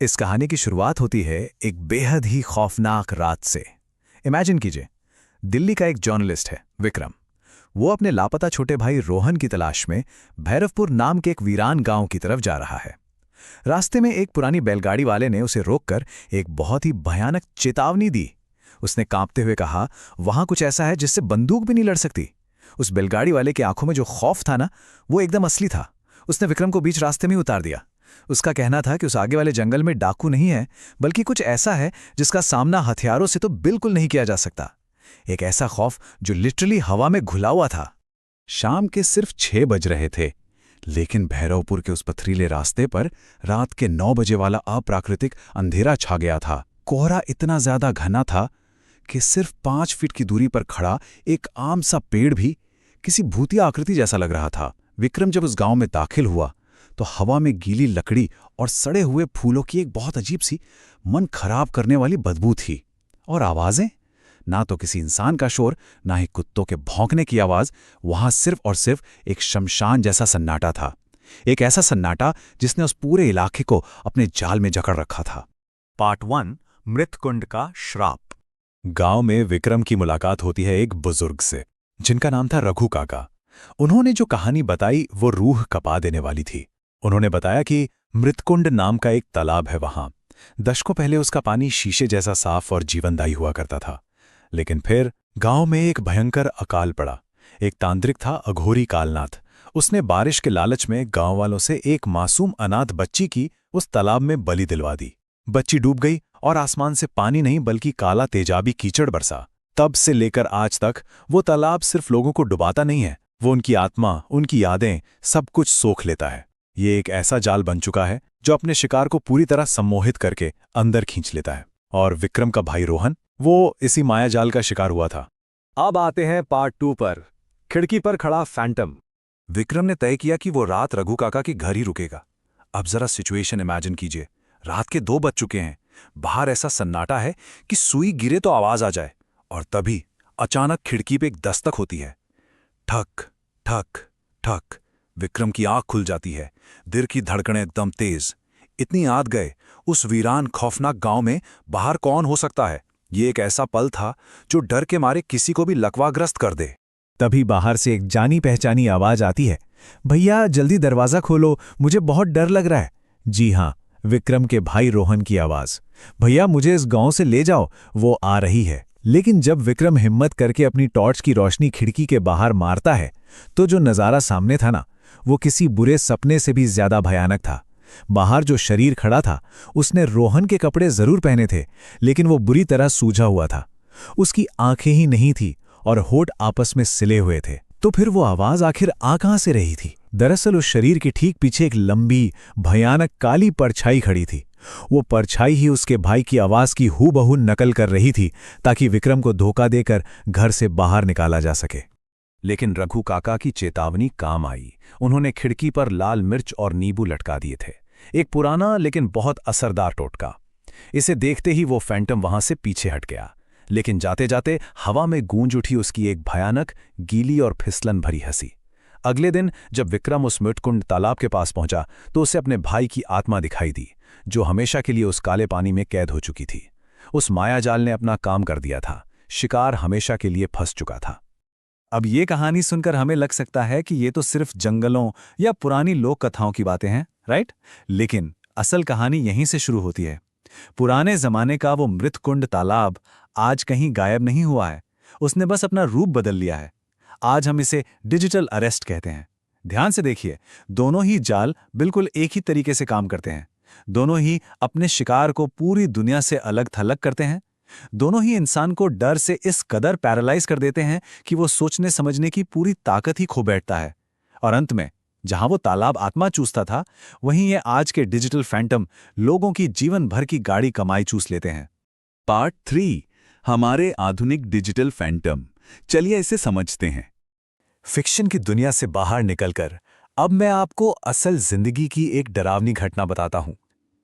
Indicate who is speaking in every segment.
Speaker 1: इस कहानी की शुरुआत होती है एक बेहद ही खौफनाक रात से। इमेजिन कीजिए, दिल्ली का एक जर्नलिस्ट है विक्रम। वो अपने लापता छोटे भाई रोहन की तलाश में भैरवपुर नाम के एक वीरान गांव की तरफ जा रहा है। रास्ते में एक पुरानी बैलगाड़ी वाले ने उसे रोककर एक बहुत ही भयानक चेतावनी दी। उसने कांपते हुए कहा, वहां कुछ ऐसा है जिससे बंदूक भी नहीं लड़ सकती। उस बैलगाड़ी वाले की आंखों में जो खौफ था ना, वो एकदम असली था। उसने विक्रम को बीच रास्ते में ही उतार दिया। उसका कहना था कि उस आगे वाले जंगल में डाकू नहीं है, बल्कि कुछ ऐसा है जिसका सामना हथियारों से तो बिल्कुल नहीं किया जा सकता। एक ऐसा खौफ जो लिटरली हवा में घुला हुआ था।
Speaker 2: शाम के सिर्फ 6 बज रहे थे, लेकिन भैरवपुर के उस पथरीले रास्ते पर रात के 9 बजे वाला अप्राकृतिक अंधेरा छा गया था। कोहरा इतना ज्यादा घना था कि सिर्फ 5 फीट की दूरी पर खड़ा एक आम सा पेड़ भी किसी भूतिया आकृति जैसा लग रहा था। विक्रम जब उस गांव में दाखिल हुआ तो हवा में गीली लकड़ी और सड़े हुए फूलों की एक बहुत अजीब सी, मन खराब करने वाली बदबू थी। और आवाजें, ना तो किसी इंसान का शोर, ना ही कुत्तों के भौंकने की आवाज। वहां सिर्फ और सिर्फ एक शमशान जैसा सन्नाटा था। एक ऐसा सन्नाटा जिसने उस पूरे इलाके को अपने जाल में जकड़ रखा था।
Speaker 1: पार्ट 1, मृतकुंड का श्राप।
Speaker 2: गांव में विक्रम की मुलाकात होती है एक बुजुर्ग से, जिनका नाम था रघु काका। उन्होंने जो कहानी बताई वो रूह कपा देने वाली थी। उन्होंने बताया कि मृतकुंड नाम का एक तालाब है वहां। दशकों पहले उसका पानी शीशे जैसा साफ और जीवनदायी हुआ करता था। लेकिन फिर गांव में एक भयंकर अकाल पड़ा। एक तांत्रिक था अघोरी कालनाथ। उसने बारिश के लालच में गांव वालों से एक मासूम अनाथ बच्ची की उस तालाब में बलि दिलवा दी। बच्ची डूब गई और आसमान से पानी नहीं बल्कि काला तेजाबी कीचड़ बरसा। तब से लेकर आज तक वो तालाब सिर्फ लोगों को डुबाता नहीं है, वो उनकी आत्मा, उनकी यादें, सब कुछ सोख लेता है। ये एक ऐसा जाल बन चुका है जो अपने शिकार को पूरी तरह सम्मोहित करके अंदर खींच लेता है। और विक्रम का भाई रोहन, वो इसी माया जाल का शिकार हुआ था।
Speaker 1: अब आते हैं पार्ट 2 पर, खिड़की पर खड़ा फैंटम। विक्रम ने तय किया कि वो रात रघु काका के घर ही रुकेगा। अब जरा सिचुएशन इमेजिन कीजिए। रात के 2 बज चुके हैं। बाहर ऐसा सन्नाटा है कि सुई गिरे तो आवाज आ जाए। और तभी अचानक खिड़की पे एक दस्तक होती है। ठक ठक ठक। विक्रम की आंख खुल जाती है। दिल की धड़कनें एकदम तेज। इतनी आद गए, उस वीरान खौफनाक गांव में बाहर कौन हो सकता है? ये एक ऐसा पल था जो डर के मारे किसी को भी लकवाग्रस्त कर दे।
Speaker 2: तभी बाहर से एक जानी पहचानी आवाज आती है, भैया जल्दी दरवाजा खोलो, मुझे बहुत डर लग रहा है। जी हां, विक्रम के भाई रोहन की आवाज। भैया मुझे इस गांव से ले जाओ, वो आ रही है। लेकिन जब विक्रम हिम्मत करके अपनी टॉर्च की रोशनी खिड़की के बाहर मारता है तो जो नजारा सामने था ना, वो किसी बुरे सपने से भी ज्यादा भयानक था। बाहर जो शरीर खड़ा था, उसने रोहन के कपड़े जरूर पहने थे, लेकिन वो बुरी तरह सूजा हुआ था। उसकी आंखें ही नहीं थी और होठ आपस में सिले हुए थे। तो फिर वो आवाज आखिर आ कहां से रही थी? दरअसल उस शरीर के ठीक पीछे एक लंबी, भयानक काली परछाई खड़ी थी। वो परछाई ही उसके भाई की आवाज की हूबहू नकल कर रही थी, ताकि विक्रम को धोखा देकर घर से बाहर निकाला जा सके।
Speaker 1: लेकिन रघु काका की चेतावनी काम आई। उन्होंने खिड़की पर लाल मिर्च और नींबू लटका दिए थे। एक पुराना लेकिन बहुत असरदार टोटका। इसे देखते ही वो फैंटम वहां से पीछे हट गया। लेकिन जाते जाते हवा में गूंज उठी उसकी एक भयानक, गीली और फिसलन भरी हंसी। अगले दिन जब विक्रम उस मृतकुंड तालाब के पास पहुंचा तो उसे अपने भाई की आत्मा दिखाई दी, जो हमेशा के लिए उस काले पानी में कैद हो चुकी थी। उस मायाजाल ने अपना काम कर दिया था। शिकार हमेशा के लिए फंस चुका था। अब ये कहानी सुनकर हमें लग सकता है कि ये तो सिर्फ जंगलों या पुरानी लोक कथाओं की बातें हैं, राइट? लेकिन असल कहानी यहीं से शुरू होती है। पुराने जमाने का वो मृतकुंड तालाब आज कहीं गायब नहीं हुआ है। उसने बस अपना रूप बदल लिया है। आज हम इसे डिजिटल अरेस्ट कहते हैं। ध्यान से देखिए, दोनों ही जाल बिल्कुल एक ही तरीके से काम करते हैं। दोनों ही अपने शिकार को पूरी दुनिया से अलग थलग करते हैं। दोनों ही इंसान को डर से इस कदर पैरालाइज कर देते हैं कि वो सोचने समझने की पूरी ताकत ही खो बैठता है। और अंत में जहां वो तालाब आत्मा चूसता था, वहीं ये आज के डिजिटल फैंटम लोगों की जीवन भर की गाढ़ी कमाई चूस लेते हैं।
Speaker 2: पार्ट 3, हमारे आधुनिक डिजिटल फैंटम। चलिए इसे समझते हैं।
Speaker 1: फिक्शन की दुनिया से बाहर निकलकर अब मैं आपको असल जिंदगी की एक डरावनी घटना बताता हूं।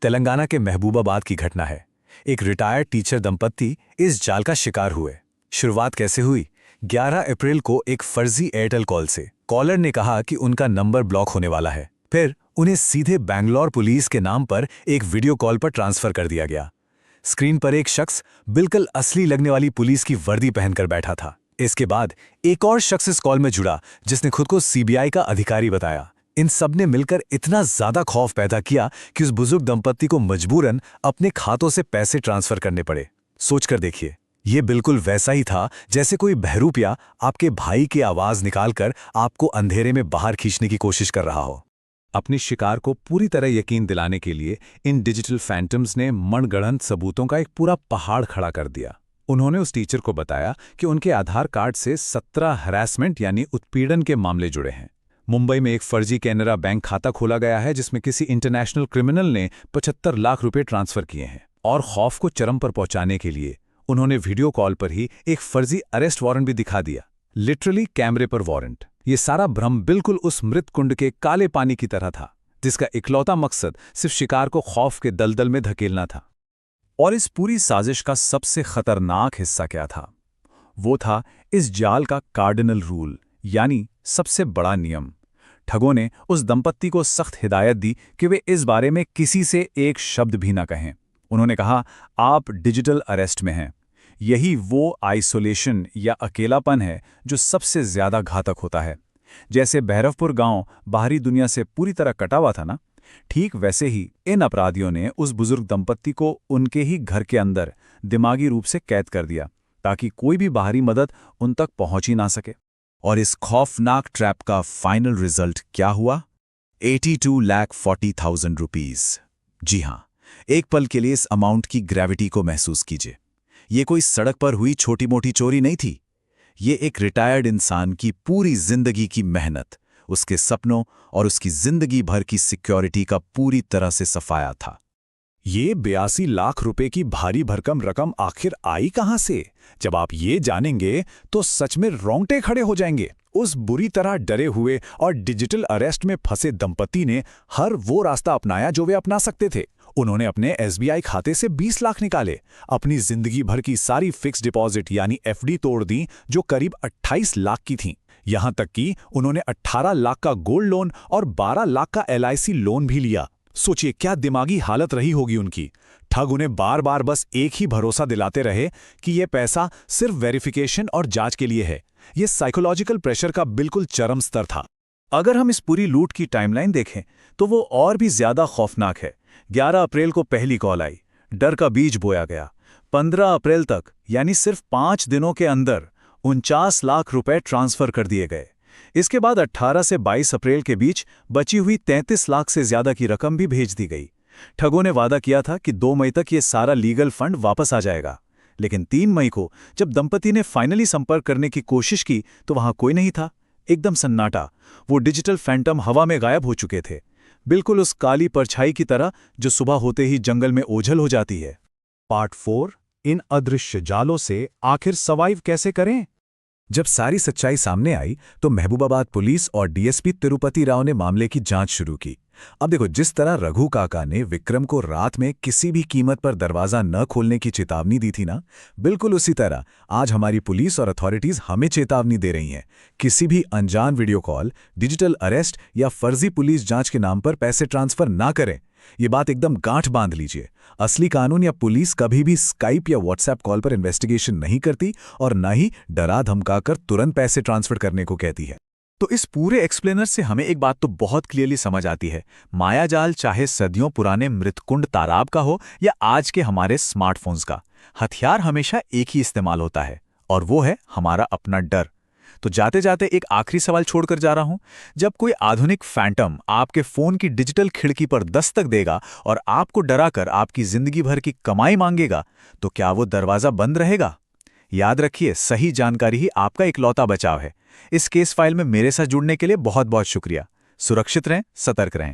Speaker 1: तेलंगाना के महबूबाबाद की घटना है। एक रिटायर्ड टीचर दंपत्ति इस जाल का शिकार हुए। शुरुआत कैसे हुई? 11 अप्रैल को एक फर्जी एयरटेल कॉल से। कॉलर ने कहा कि उनका नंबर ब्लॉक होने वाला है। फिर उन्हें सीधे बैंगलोर पुलिस के नाम पर एक वीडियो कॉल पर ट्रांसफर कर दिया गया। स्क्रीन पर एक शख्स बिल्कुल असली लगने वाली पुलिस की वर्दी पहनकर बैठा था। इसके बाद एक और शख्स इस कॉल में जुड़ा जिसने खुद को सीबीआई का अधिकारी बताया। इन सब ने मिलकर इतना ज्यादा खौफ पैदा किया कि उस बुजुर्ग दंपत्ति को मजबूरन अपने खातों से पैसे ट्रांसफर करने पड़े। सोचकर देखिए, ये बिल्कुल वैसा ही था जैसे कोई बहरूपिया आपके भाई की आवाज निकालकर आपको अंधेरे में बाहर खींचने की कोशिश कर रहा हो। अपनी शिकार को पूरी तरह यकीन दिलाने के लिए इन डिजिटल फैंटम्स ने मनगढ़ंत सबूतों का एक पूरा पहाड़ खड़ा कर दिया। उन्होंने उस टीचर को बताया कि उनके आधार कार्ड से 17 हरासमेंट यानी उत्पीड़न के मामले जुड़े हैं। मुंबई में एक फर्जी कैनरा बैंक खाता खोला गया है जिसमें किसी इंटरनेशनल क्रिमिनल ने 75 लाख रुपए ट्रांसफर किए हैं। और खौफ को चरम पर पहुंचाने के लिए उन्होंने वीडियो कॉल पर ही एक फर्जी अरेस्ट वारंट भी दिखा दिया, लिटरली कैमरे पर वारंट। ये सारा भ्रम बिल्कुल उस मृत कुंड के काले पानी की तरह था जिसका इकलौता मकसद सिर्फ शिकार को खौफ के दलदल में धकेलना था। और इस पूरी साजिश का सबसे खतरनाक हिस्सा क्या था? वो था इस जाल का कार्डिनल रूल, यानी सबसे बड़ा नियम। ठगों ने उस दंपत्ति को सख्त हिदायत दी कि वे इस बारे में किसी से एक शब्द भी ना कहें। उन्होंने कहा, आप डिजिटल अरेस्ट में हैं। यही वो आइसोलेशन या अकेलापन है जो सबसे ज्यादा घातक होता है। जैसे भैरवपुर गांव बाहरी दुनिया से पूरी तरह कटा हुआ था ना, ठीक वैसे ही इन अपराधियों ने उस बुजुर्ग दंपत्ति को उनके ही घर के अंदर दिमागी रूप से कैद कर दिया ताकि कोई भी बाहरी मदद उन तक पहुंच ही ना सके। और इस खौफनाक ट्रैप का फाइनल रिजल्ट क्या हुआ? 82,40,000 रुपीज। जी हां, एक पल के लिए इस अमाउंट की ग्रेविटी को महसूस कीजिए। ये कोई सड़क पर हुई छोटी मोटी चोरी नहीं थी। ये एक रिटायर्ड इंसान की पूरी जिंदगी की मेहनत, उसके सपनों और उसकी जिंदगी भर की सिक्योरिटी का पूरी तरह से सफाया था।
Speaker 2: ये 82 लाख रुपए की भारी भरकम रकम आखिर आई कहां से? जब आप ये जानेंगे तो सच में रोंगटे खड़े हो जाएंगे। उस बुरी तरह डरे हुए और डिजिटल अरेस्ट में फंसे दंपति ने हर वो रास्ता अपनाया जो वे अपना सकते थे। उन्होंने अपने एसबीआई खाते से 20 लाख निकाले, अपनी जिंदगी भर की सारी फिक्स डिपॉजिट यानी एफडी तोड़ दी जो करीब 28 लाख की थीं। यहां तक कि उन्होंने 18 लाख का गोल्ड लोन और 12 लाख का एलआईसी लोन भी लिया। सोचिए क्या दिमागी हालत रही होगी उनकी। ठग उन्हें बार बार बस एक ही भरोसा दिलाते रहे कि यह पैसा सिर्फ वेरिफिकेशन और जांच के लिए है। यह साइकोलॉजिकल प्रेशर का बिल्कुल चरम स्तर था। अगर हम इस पूरी लूट की टाइमलाइन देखें तो वो और भी ज्यादा खौफनाक है। 11 अप्रैल को पहली कॉल आई, डर का बीज बोया गया। 15 अप्रैल तक यानी सिर्फ 5 दिनों के अंदर 49 लाख रुपए ट्रांसफर कर दिए गए। इसके बाद 18 से 22 अप्रैल के बीच बची हुई 33 लाख से ज्यादा की रकम भी भेज दी गई। ठगों ने वादा किया था कि 2 मई तक ये सारा लीगल फंड वापस आ जाएगा, लेकिन 3 मई को जब दंपति ने फाइनली संपर्क करने की कोशिश की तो वहां कोई नहीं था। एकदम सन्नाटा। वो डिजिटल फैंटम हवा में गायब हो चुके थे, बिल्कुल उस काली परछाई की तरह जो सुबह होते ही जंगल में ओझल हो जाती है।
Speaker 1: पार्ट 4, इन अदृश्य जालों से आखिर सर्वाइव कैसे करें? जब सारी सच्चाई सामने आई तो महबूबाबाद पुलिस और डीएसपी तिरुपति राव ने मामले की जांच शुरू की। अब देखो, जिस तरह रघु काका ने विक्रम को रात में किसी भी कीमत पर दरवाजा न खोलने की चेतावनी दी थी ना, बिल्कुल उसी तरह आज हमारी पुलिस और अथॉरिटीज हमें चेतावनी दे रही हैं। किसी भी अनजान वीडियो कॉल, डिजिटल अरेस्ट या फर्जी पुलिस जांच के नाम पर पैसे ट्रांसफर ना करें। ये बात एकदम गांठ बांध लीजिए। असली कानून या पुलिस कभी भी स्काइप या व्हाट्सएप कॉल पर इन्वेस्टिगेशन नहीं करती और न ही डरा धमकाकर तुरंत पैसे ट्रांसफर करने को कहती है।
Speaker 2: तो इस पूरे एक्सप्लेनर से हमें एक बात तो बहुत क्लियरली समझ आती है, मायाजाल चाहे सदियों पुराने मृतकुंड तालाब का हो या आज के हमारे स्मार्टफोन्स का, हथियार हमेशा एक ही इस्तेमाल होता है और वो है हमारा अपना डर। तो जाते जाते एक आखिरी सवाल छोड़कर जा रहा हूं, जब कोई आधुनिक फैंटम आपके फोन की डिजिटल खिड़की पर दस्तक देगा और आपको डराकर आपकी जिंदगी भर की कमाई मांगेगा, तो क्या वो दरवाजा बंद रहेगा? याद रखिए, सही जानकारी ही आपका इकलौता बचाव है। इस केस फाइल में मेरे साथ जुड़ने के लिए बहुत बहुत शुक्रिया। सुरक्षित रहें, सतर्क रहें।